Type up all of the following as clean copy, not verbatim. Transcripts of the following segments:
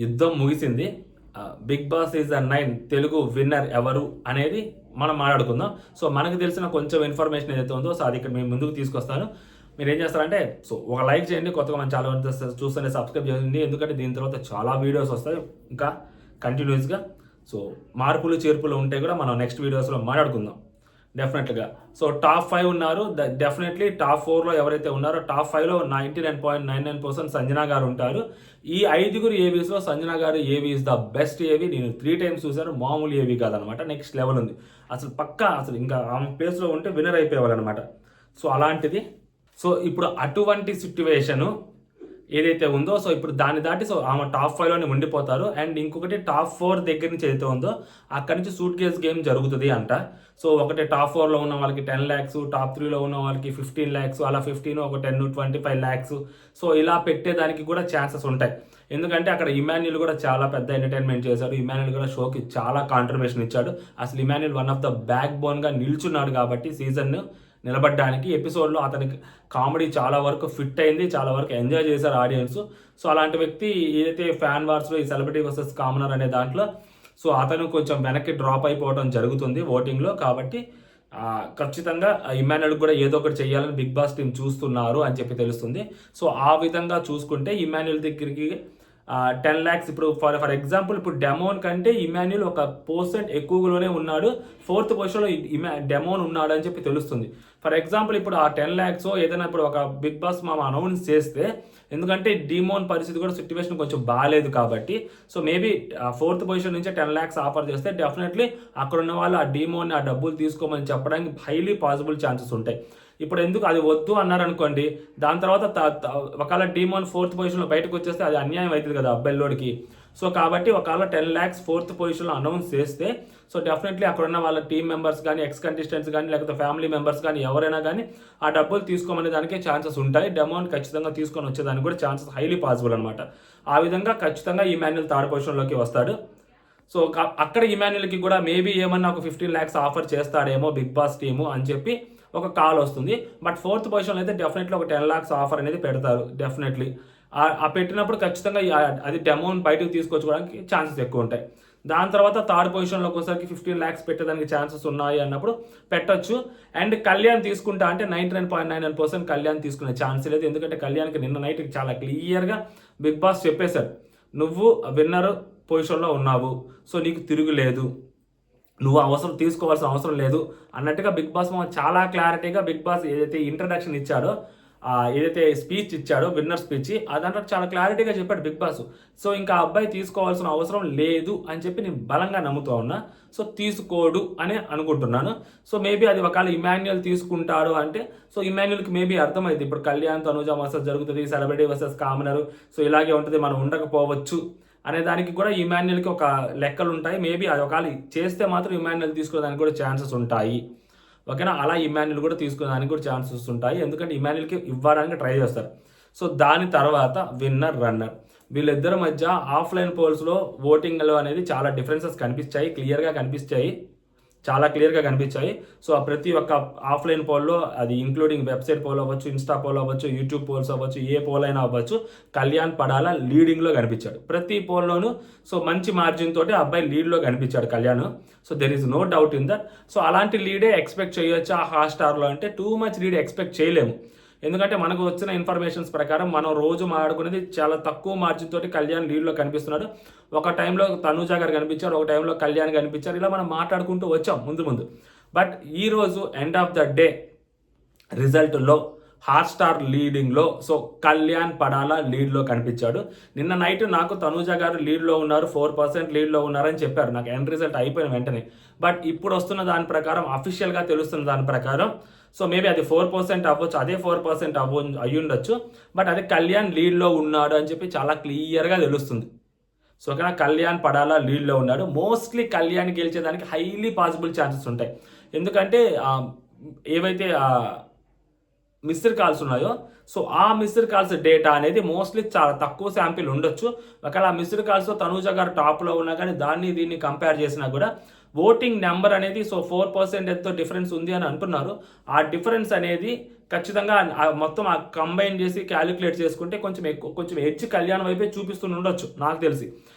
యుద్ధం ముగిసింది. Big boss is the 9 Telugu winner ఎవరు అనేది మనం మాట్లాడుకుందాం. సో మనకు తెలిసిన కొంచెం ఇన్ఫర్మేషన్ ఏదైతే ఉందో సో అది ఇక్కడ మేము ముందుకు తీసుకొస్తాను. మీరు ఏం చేస్తారంటే సో ఒక లైక్ చేయండి, కొత్తగా మనం చాలా చూస్తూనే సబ్స్క్రైబ్ చేయండి, ఎందుకంటే దీని తర్వాత చాలా వీడియోస్ వస్తాయి ఇంకా కంటిన్యూస్గా. సో మార్పులు చేర్పులు ఉంటే కూడా మనం నెక్స్ట్ వీడియోస్లో మాట్లాడుకుందాం డెఫినెట్గా. సో టాప్ 5 ఉన్నారు, డెఫినెట్లీ టాప్ 4లో ఎవరైతే ఉన్నారో టాప్ 5లో 99.99% సంజన గారు ఉంటారు. ఈ 5 ఏవీస్లో సంజన గారు ఏవీ ఇస్ ద బెస్ట్ ఏవీ. నేను 3 times చూశాను, మామూలు ఏవీ కాదనమాట, నెక్స్ట్ లెవెల్ ఉంది అసలు. పక్కా అసలు ఇంకా ఆమె ప్లేస్లో ఉంటే విన్నర్ అయిపోయేవాళ్ళు అనమాట. సో అలాంటిది. సో ఇప్పుడు అటువంటి సిట్యువేషను ఏదైతే ఉందో సో ఇప్పుడు దాన్ని దాటి సో ఆమె టాప్ 5లోనే ఉండిపోతారు. అండ్ ఇంకొకటి టాప్ 4 దగ్గర నుంచి ఏదైతే ఉందో అక్కడి నుంచి సూట్ కేస్ గేమ్ జరుగుతుంది అంట. సో ఒకటి టాప్ 4లో ఉన్న వాళ్ళకి 10 lakhs, టాప్ 3లో ఉన్న వాళ్ళకి 15 lakhs, అలా 15 ఒక 10 25 lakhs. సో ఇలా పెట్టేదానికి కూడా ఛాన్సెస్ ఉంటాయి. ఎందుకంటే అక్కడ ఇమాన్యుల్ కూడా చాలా పెద్ద ఎంటర్టైన్మెంట్ చేశాడు. ఇమాన్యుల్ కూడా షోకి చాలా కాంట్రిబ్యూషన్ ఇచ్చాడు. అసలు Emmanuel one of the back బోన్గా నిల్చున్నాడు కాబట్టి సీజన్ నిలబడడానికి. ఎపిసోడ్లో అతనికి కామెడీ చాలా వరకు ఫిట్ అయింది, చాలా వరకు ఎంజాయ్ చేశారు ఆడియన్స్. సో అలాంటి వ్యక్తి ఏదైతే ఫ్యాన్ వార్స్లో ఈ సెలబ్రిటీ వర్సెస్ కామనర్ అనే దాంట్లో సో అతను కొంచెం వెనక్కి డ్రాప్ అయిపోవడం జరుగుతుంది ఓటింగ్లో. కాబట్టి ఖచ్చితంగా ఇమాన్యుల్ కూడా ఏదో ఒకటి చేయాలని బిగ్ బాస్ టీం చూస్తున్నారు అని చెప్పి తెలుస్తుంది. సో ఆ విధంగా చూసుకుంటే ఇమాన్యుల్ దగ్గరికి 10 lakhs ఇప్పుడు ఫర్ ఎగ్జాంపుల్ ఇప్పుడు డెమోన్ కంటే ఇమాన్యుల్ 1% ఎక్కువలోనే ఉన్నాడు. 4th పొజిషన్లో డెమోన్ ఉన్నాడు అని చెప్పి తెలుస్తుంది. ఫర్ ఎగ్జాంపుల్ ఇప్పుడు ఆ 10 lakhs ఏదైనా ఇప్పుడు ఒక బిగ్ బాస్ మామ అనౌన్స్ చేస్తే, ఎందుకంటే డిమోన్ పరిస్థితి కూడా సిచ్యువేషన్ కొంచెం బాగాలేదు కాబట్టి సో మేబీ 4th పొజిషన్ నుంచే 10 lakhs ఆఫర్ చేస్తే డెఫినెట్లీ అక్కడ ఉన్న వాళ్ళు ఆ డిమోన్ ఆ డబ్బులు తీసుకోమని చెప్పడానికి హైలీ పాసిబుల్ ఛాన్సెస్ ఉంటాయి. ఇప్పుడు ఎందుకు అది వద్దు అన్నారు అనుకోండి, దాని తర్వాత ఒకవేళ డీమోన్ 4th పొజిషన్లో బయటకు వచ్చేస్తే అది అన్యాయం అవుతుంది కదా అబ్బాయిలోడికి. సో కాబట్టి ఒకవేళ 10 lakhs 4th పొజిషన్లో అనౌన్స్ చేస్తే సో డెఫినెట్లీ అక్కడ ఉన్న వాళ్ళ టీమ్ మెంబర్స్ కానీ ఎక్స్ కంటెస్టెంట్స్ కానీ లేకపోతే ఫ్యామిలీ మెంబర్స్ కానీ ఎవరైనా కానీ ఆ డబ్బులు తీసుకోమనే దానికే ఛాన్సెస్ ఉంటాయి. డెమౌంట్ ఖచ్చితంగా తీసుకొని వచ్చేదానికి కూడా ఛాన్సెస్ హైలీ పాసిబుల్ అనమాట. ఆ విధంగా ఖచ్చితంగా ఇమాన్యుల్ 3rd పొజిషన్లోకి వస్తాడు. సో అక్కడ ఇమాన్యుల్కి కూడా మేబీ ఏమన్నా ఒక 15 lakhs ఆఫర్ చేస్తాడేమో బిగ్ బాస్ టీము అని చెప్పి ఒక కాల్ వస్తుంది. బట్ 4th పొజిషన్లో అయితే డెఫినెట్లీ ఒక 10 lakhs ఆఫర్ అనేది పెడతారు డెఫినెట్లీ. ఆ పెట్టినప్పుడు ఖచ్చితంగా అది డెమోన్ బయటకు తీసుకొచ్చుకోవడానికి ఛాన్సెస్ ఎక్కువ ఉంటాయి. దాని తర్వాత 3rd పొజిషన్లోకి ఒకసారికి 15 lakhs పెట్టేదానికి ఛాన్సెస్ ఉన్నాయి అన్నప్పుడు పెట్టచ్చు. అండ్ కళ్యాణ్ తీసుకుంటా అంటే 99.99% కళ్యాణ్ తీసుకునే ఛాన్స్ లేదు. ఎందుకంటే కళ్యాణ్కి నిన్న నైట్ చాలా క్లియర్గా బిగ్ బాస్ చెప్పేశారు, నువ్వు విన్నర్ పొజిషన్లో ఉన్నావు, సో నీకు తిరుగులేదు, నువ్వు తీసుకోవాల్సిన అవసరం లేదు అన్నట్టుగా బిగ్ బాస్ చాలా క్లారిటీగా బిగ్ బాస్ ఏదైతే ఇంట్రడక్షన్ ఇచ్చాడో ఏదైతే స్పీచ్ ఇచ్చాడో విన్నర్ స్పీచ్ అదంతా చాలా క్లారిటీగా చెప్పాడు బిగ్ బాస్. సో ఇంకా అబ్బాయి తీసుకోవాల్సిన అవసరం లేదు అని చెప్పి నేను బలంగా నమ్ముతూ ఉన్నా. సో తీసుకోడు అని అనుకుంటున్నాను. సో మేబీ అది ఒకవేళ ఇమాన్యుల్ తీసుకుంటాడు అంటే సో ఇమాన్యుల్కి మేబీ అర్థమైంది ఇప్పుడు కళ్యాణ్ తనుజ వర్సెస్ జరుగుతుంది, సెలబ్రిటీ వర్సెస్ కామనర్, సో ఇలాగే ఉంటుంది, మనం ఉండకపోవచ్చు అనే దానికి కూడా ఇమాన్యుల్కి ఒక లెక్కలు ఉంటాయి. మేబీ అది ఒకవేళ చేస్తే మాత్రం ఇమాన్యుల్ తీసుకునేదానికి కూడా ఛాన్సెస్ ఉంటాయి. ఓకేనా, అలా ఇమాన్యుల్ కూడా తీసుకునేదానికి కూడా ఛాన్సెస్ ఉంటాయి. ఎందుకంటే ఇమాన్యుల్కి ఇవ్వడానికి ట్రై చేస్తారు. సో దాని తర్వాత విన్నర్ రన్నర్ వీళ్ళిద్దరి మధ్య ఆఫ్లైన్ పోల్స్లో ఓటింగ్లో అనేది చాలా డిఫరెన్సెస్ కనిపించాయి, చాలా క్లియర్గా కనిపించాయి. సో ప్రతి ఒక్క ఆఫ్లైన్ పోల్లో అది ఇంక్లూడింగ్ వెబ్సైట్ పోల్ అవ్వచ్చు, ఇన్స్టా పోల్ అవ్వచ్చు, యూట్యూబ్ పోల్స్ అవ్వచ్చు, ఏ పోల్ అయినా అవ్వచ్చు, కళ్యాణ్ పడాల లీడింగ్లో కనిపించాడు ప్రతి పోల్లోనూ. సో మంచి మార్జిన్ తోటి అబ్బాయి లీడ్లో కనిపించాడు Kalyan. So there is no doubt in that. So అలాంటి లీడే ఎక్స్పెక్ట్ చేయొచ్చు ఆ హాట్స్టార్లో అంటే టూ మచ్ లీడ్ ఎక్స్పెక్ట్ చేయలేము. ఎందుకంటే మనకు వచ్చిన ఇన్ఫర్మేషన్స్ ప్రకారం మనం రోజు మాట్లాడుకునేది చాలా తక్కువ మార్జిన్ తోటి కళ్యాణ్ లీడ్లో కనిపిస్తున్నాడు. ఒక టైంలో తనూజ గారు కనిపించారు, ఒక టైంలో కళ్యాణ్ కనిపించారు, ఇలా మనం మాట్లాడుకుంటూ వచ్చాం ముందు. బట్ ఈరోజు ఎండ్ ఆఫ్ ద డే రిజల్ట్లో హాట్స్టార్ లీడింగ్లో సో కళ్యాణ్ పడాల లీడ్లో కనిపించాడు. నిన్న నైట్ నాకు తనూజ గారు లీడ్లో ఉన్నారు, 4% లీడ్లో ఉన్నారని చెప్పారు నాకు ఎండ్ రిజల్ట్ అయిపోయిన వెంటనే. బట్ ఇప్పుడు వస్తున్న దాని ప్రకారం అఫీషియల్గా తెలుస్తున్న దాని ప్రకారం సో మేబీ అది 4% అవ్వచ్చు, అదే 4% అయ్యుండొచ్చు. బట్ అది కళ్యాణ్ లీడ్లో ఉన్నాడు అని చెప్పి చాలా క్లియర్గా తెలుస్తుంది. సో ఓకేనా, కళ్యాణ్ పడాల లీడ్లో ఉన్నాడు. మోస్ట్లీ కళ్యాణ్ గెలిచేదానికి హైలీ పాసిబుల్ ఛాన్సెస్ ఉంటాయి. ఎందుకంటే ఏవైతే మిస్డ్ కాల్స్ ఉన్నాయో సో ఆ మిస్డ్ కాల్స్ డేటా అనేది మోస్ట్లీ చాలా తక్కువ శాంపిల్ ఉండొచ్చు. ఒకవేళ ఆ మిస్డ్ కాల్స్తో తనూజ గారు టాప్లో ఉన్నా కానీ దీన్ని కంపేర్ చేసినా కూడా ఓటింగ్ నెంబర్ అనేది సో 4% ఎంతో డిఫరెన్స్ ఉంది అని అంటున్నారు. ఆ డిఫరెన్స్ అనేది ఖచ్చితంగా మొత్తం కంబైన్ చేసి క్యాలిక్యులేట్ చేసుకుంటే కొంచెం ఎడ్జ్ కళ్యాణ్ వైపే చూపిస్తుండొచ్చు నాకు తెలిసి.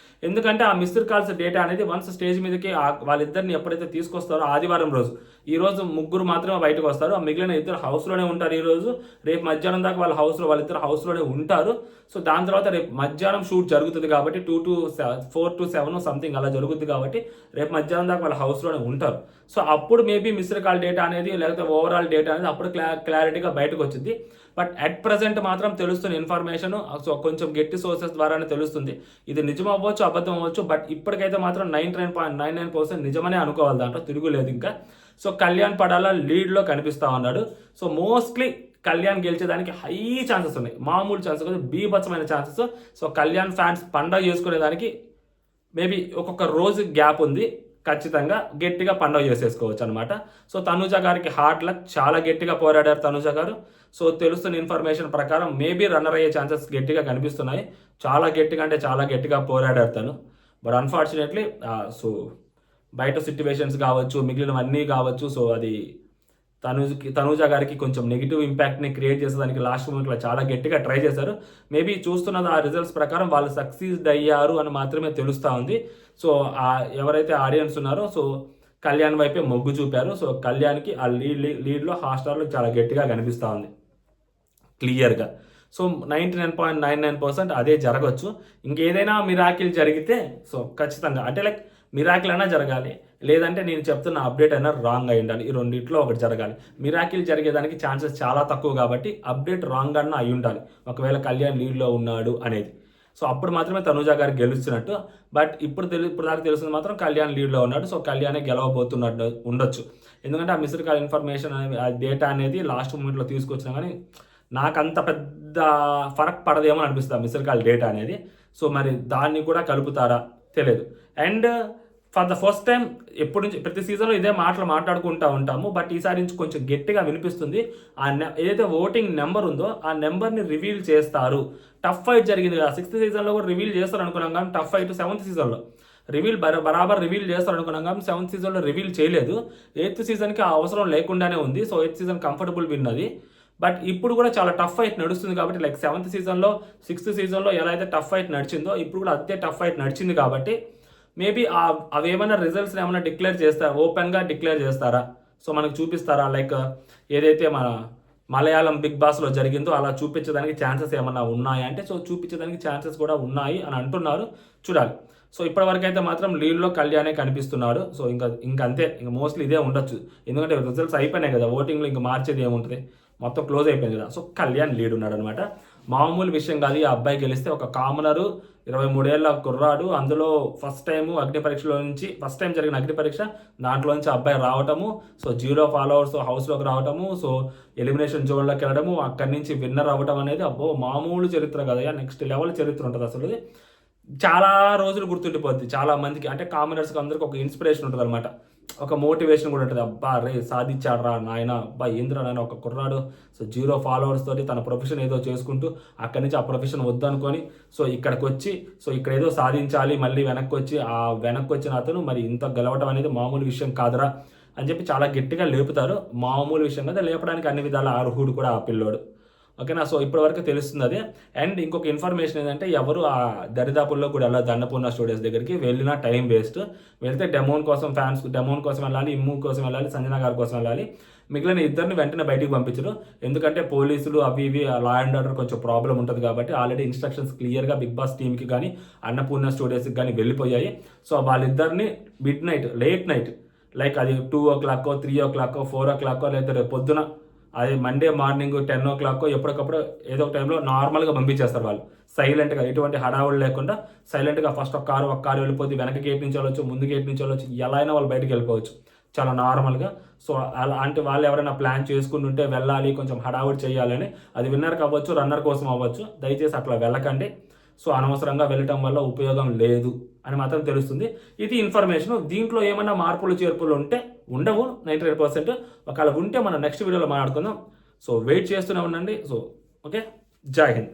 ఎందుకంటే ఆ మిస్డ్ కాల్స్ డేటా అనేది వన్స్ స్టేజ్ మీదకి వాళ్ళిద్దరిని ఎప్పుడైతే తీసుకొస్తారో ఆదివారం రోజు, ఈ రోజు ముగ్గురు మాత్రమే బయటకు వస్తారు, ఆ మిగిలిన ఇద్దరు హౌస్లోనే ఉంటారు. ఈ రోజు రేపు మధ్యాహ్నం దాకా వాళ్ళిద్దరు హౌస్లోనే ఉంటారు. సో దాని తర్వాత రేపు మధ్యాహ్నం షూట్ జరుగుతుంది కాబట్టి 4 to 7 సంథింగ్ అలా జరుగుతుంది కాబట్టి రేపు మధ్యాహ్నం దాకా వాళ్ళ హౌస్లోనే ఉంటారు. సో అప్పుడు మేబీ మిస్డ్ కాల్ డేటా అనేది లేకపోతే ఓవరాల్ డేటా అనేది అప్పుడు క్లారిటీగా బయటకు వచ్చింది. బట్ అట్ ప్రజెంట్ మాత్రం తెలుస్తున్న ఇన్ఫర్మేషన్ సో కొంచెం గట్టి సోర్సెస్ ద్వారానే తెలుస్తుంది. ఇది నిజం అవ్వచ్చు, అబద్ధం అవ్వచ్చు, బట్ ఇప్పటికైతే మాత్రం 99.99% నిజమనే అనుకోవాలి, దాంట్లో తిరుగులేదు ఇంకా. సో కళ్యాణ్ పడాల లీడ్లో కనిపిస్తా ఉన్నాడు. సో మోస్ట్లీ కళ్యాణ్ గెలిచేదానికి హై ఛాన్సెస్ ఉన్నాయి, మామూలు ఛాన్సెస్ కాదు, బీభత్సమైన ఛాన్సెస్. సో కళ్యాణ్ ఫ్యాన్స్ పండగ చేసుకునేదానికి మేబీ ఒక్కొక్క రోజు గ్యాప్ ఉంది, ఖచ్చితంగా గట్టిగా పండగ చేసేసుకోవచ్చు అనమాట. సో తనుజ గారికి హార్ట్ లక్, చాలా గట్టిగా పోరాడారు తనుజ గారు. సో తెలుస్తున్న ఇన్ఫర్మేషన్ ప్రకారం మేబీ రన్నర్ అయ్యే ఛాన్సెస్ గట్టిగా కనిపిస్తున్నాయి. చాలా గట్టిగా అంటే చాలా గట్టిగా పోరాడారు తను. బట్ అన్ఫార్చునేట్లీ సో బయట సిట్యువేషన్స్ కావచ్చు, మిగిలినవన్నీ కావచ్చు, సో అది తనూజ గారికి కొంచెం నెగిటివ్ ఇంపాక్ట్ని క్రియేట్ చేసేదానికి లాస్ట్ మూమెంట్లో చాలా గట్టిగా ట్రై చేశారు. మేబీ చూస్తున్నది ఆ రిజల్ట్స్ ప్రకారం వాళ్ళు సక్సీడ్ అయ్యారు అని మాత్రమే తెలుస్తూ ఉంది. సో ఎవరైతే ఆడియన్స్ ఉన్నారో సో కళ్యాణ్ వైపే మొగ్గు చూపారు. సో కళ్యాణ్కి ఆ లీడ్లో హాట్‌స్టార్లో చాలా గట్టిగా కనిపిస్తూ ఉంది క్లియర్గా. సో 99.99% అదే జరగచ్చు. ఇంకేదైనా మిరాకిల్ జరిగితే సో ఖచ్చితంగా అంటే లైక్ మిరాకిల్ అయినా జరగాలి, లేదంటే నేను చెప్తున్న అప్డేట్ అయినా రాంగ్ అయి ఉండాలి. ఈ రెండిట్లో ఒకటి జరగాలి. మిరాకిల్ జరిగేదానికి ఛాన్సెస్ చాలా తక్కువ కాబట్టి అప్డేట్ రాంగ్ అన్న అయి ఉండాలి, ఒకవేళ కళ్యాణ్ లీడ్లో ఉన్నాడు అనేది. సో అప్పుడు మాత్రమే తనుజ గారికి గెలుస్తున్నట్టు. బట్ ఇప్పుడు దాకా తెలిసింది మాత్రం కళ్యాణ్ లీడ్లో ఉన్నాడు. సో కళ్యాణే గెలవబోతున్నట్టు ఉండొచ్చు. ఎందుకంటే ఆ మిస్డ్ కాల్ ఇన్ఫర్మేషన్ ఆ డేటా అనేది లాస్ట్ మూమెంట్లో తీసుకొచ్చినా కానీ నాకు అంత పెద్ద ఫరక్ పడదేమో అనిపిస్తుంది మిస్డ్ కాల్ డేటా అనేది. సో మరి దాన్ని కూడా కలుపుతారా తెలియదు. And for the first time ఎప్పటి నుంచి ప్రతి సీజన్లో ఇదే మాటలు మాట్లాడుకుంటూ ఉంటాము, బట్ ఈసారి నుంచి కొంచెం గట్టిగా వినిపిస్తుంది. ఏదైతే ఓటింగ్ నెంబర్ ఉందో ఆ నెంబర్ని రివీల్ చేస్తారు. టఫ్ ఫైట్ జరిగింది కదా 6th సీజన్లో కూడా రివీల్ చేస్తారు అనుకున్నాం, కానీ టఫ్ ఫైట్ 7th సీజన్లో బరాబర్ రివీల్ చేస్తారు అనుకున్నాం, కానీ 7th సీజన్లో రివీల్ చేయలేదు. 8th సీజన్కి ఆ అవసరం లేకుండానే ఉంది. So 8th season comfortable win అది. బట్ ఇప్పుడు కూడా చాలా టఫ్ ఫైట్ నడుస్తుంది కాబట్టి లైక్ 7th సీజన్లో 6th సీజన్లో ఎలా అయితే టఫ్ ఫైట్ నడిచిందో ఇప్పుడు కూడా అదే టఫ్ ఫైట్ నడిచింది కాబట్టి మేబీ అవి ఏమైనా రిజల్ట్స్ని ఏమైనా డిక్లేర్ చేస్తారా, ఓపెన్గా డిక్లేర్ చేస్తారా, సో మనకు చూపిస్తారా, లైక్ ఏదైతే మన మలయాళం బిగ్ బాస్లో జరిగిందో అలా చూపించడానికి ఛాన్సెస్ ఏమన్నా ఉన్నాయా అంటే సో చూపించడానికి ఛాన్సెస్ కూడా ఉన్నాయి అని అంటున్నారు. చూడాలి. సో ఇప్పటివరకు అయితే మాత్రం లీడ్లో కళ్యాణే కనిపిస్తున్నాడు. సో ఇంకా అంతే, ఇంకా మోస్ట్లీ ఇదే ఉండొచ్చు. ఎందుకంటే రిజల్ట్స్ అయిపోయినాయి కదా, ఓటింగ్లో ఇంకా మార్చేది ఏముంటుంది, మొత్తం క్లోజ్ అయిపోయింది కదా. సో కళ్యాణ్ లీడ్ ఉన్నాడు అనమాట. మామూలు విషయం కాదు, ఆ అబ్బాయి గెలిస్తే ఒక కామనరు 23 ఏళ్ళ కుర్రాడు, అందులో ఫస్ట్ టైం జరిగిన అగ్ని పరీక్ష దాంట్లో నుంచి అబ్బాయి రావటము, సో 0 ఫాలోవర్స్ హౌస్లోకి రావటము, సో ఎలిమినేషన్ జోన్లోకి వెళ్ళడము, అక్కడి నుంచి విన్నర్ అవ్వటం అనేది అబ్బో మామూలు చరిత్ర కదా, నెక్స్ట్ లెవెల్ చరిత్ర ఉంటుంది అసలు. చాలా రోజులు గుర్తుండిపోద్ది చాలా మందికి, అంటే కామనర్స్కి అందరికి ఒక ఇన్స్పిరేషన్ ఉంటుంది అనమాట, ఒక మోటివేషన్ కూడా ఉంటుంది. అబ్బా రే సాధించాడు రా నాయన, అబ్బా ఏంద్రా నాయన ఒక కుర్రాడు సో 0 ఫాలోవర్స్ తోటి తన ప్రొఫెషన్ ఏదో చేసుకుంటూ అక్కడి నుంచి ఆ ప్రొఫెషన్ వద్దనుకొని సో ఇక్కడికి వచ్చి సో ఇక్కడ ఏదో సాధించాలి, మళ్ళీ వెనక్కి వచ్చిన అతను మరి ఇంత గెలవటం అనేది మామూలు విషయం కాదురా అని చెప్పి చాలా గట్టిగా లేపుతారు. మామూలు విషయం కదా, లేపడానికి అన్ని విధాల అర్హుడు కూడా ఆ పిల్లోడు. ఓకేనా. సో ఇప్పటివరకు తెలుస్తుంది అదే. అండ్ ఇంకొక ఇన్ఫర్మేషన్ ఏంటంటే ఎవరు ఆ దరిదాపుల్లో కూడా వెళ్ళాలి, అన్నపూర్ణ స్టూడియోస్ దగ్గరికి వెళ్ళినా టైం వేస్ట్. వెళ్తే డెమోన్ కోసం వెళ్ళాలి, ఇమ్ము కోసం వెళ్ళాలి, సంజన గారి కోసం వెళ్ళాలి. మిగిలిన ఇద్దరిని వెంటనే బయటికి పంపించరు, ఎందుకంటే పోలీసులు అవి ఇవి లా అండ్ ఆర్డర్ కొంచెం ప్రాబ్లం ఉంటుంది కాబట్టి ఆల్రెడీ ఇన్స్ట్రక్షన్స్ క్లియర్గా బిగ్ బాస్ టీమ్కి కానీ అన్నపూర్ణ స్టూడియోస్కి కానీ వెళ్ళిపోయాయి. సో వాళ్ళిద్దరిని లేట్ నైట్ లైక్ అది 2 o'clock 3 o'clock 4 o'clock లేదా రేపు పొద్దున అది మండే మార్నింగ్ 10 o'clock ఎప్పటికప్పుడు ఏదో ఒక టైంలో నార్మల్గా పంపించేస్తారు వాళ్ళు, సైలెంట్గా ఎటువంటి హడావులు లేకుండా సైలెంట్గా. ఫస్ట్ ఒక కారు వెళ్ళిపోతే వెనక గేట్ నుంచి వెళ్ళొచ్చు, ముందు గేట్ నుంచి వెళ్ళొచ్చు, ఎలా అయినా వాళ్ళు బయటకు వెళ్ళిపోవచ్చు చాలా నార్మల్గా. సో అలాంటి వాళ్ళు ఎవరైనా ప్లాన్ చేసుకుంటుంటే వెళ్ళాలి కొంచెం హడావుడి చేయాలని, అది విన్నర్ కావచ్చు రన్నర్ కోసం అవ్వచ్చు, దయచేసి అట్లా వెళ్ళకండి. సో అనవసరంగా వెళ్ళటం వల్ల ఉపయోగం లేదు అని మాత్రం తెలుస్తుంది. ఇది ఇన్ఫర్మేషన్. దీంట్లో ఏమైనా మార్పులు చేర్పులు ఉంటే ఉండవు 99%. ఒకవేళ ఉంటే మనం నెక్స్ట్ వీడియోలో మాట్లాడుకుందాం. సో వెయిట్ చేస్తూనే ఉండండి. సో ఓకే, జై హింద్.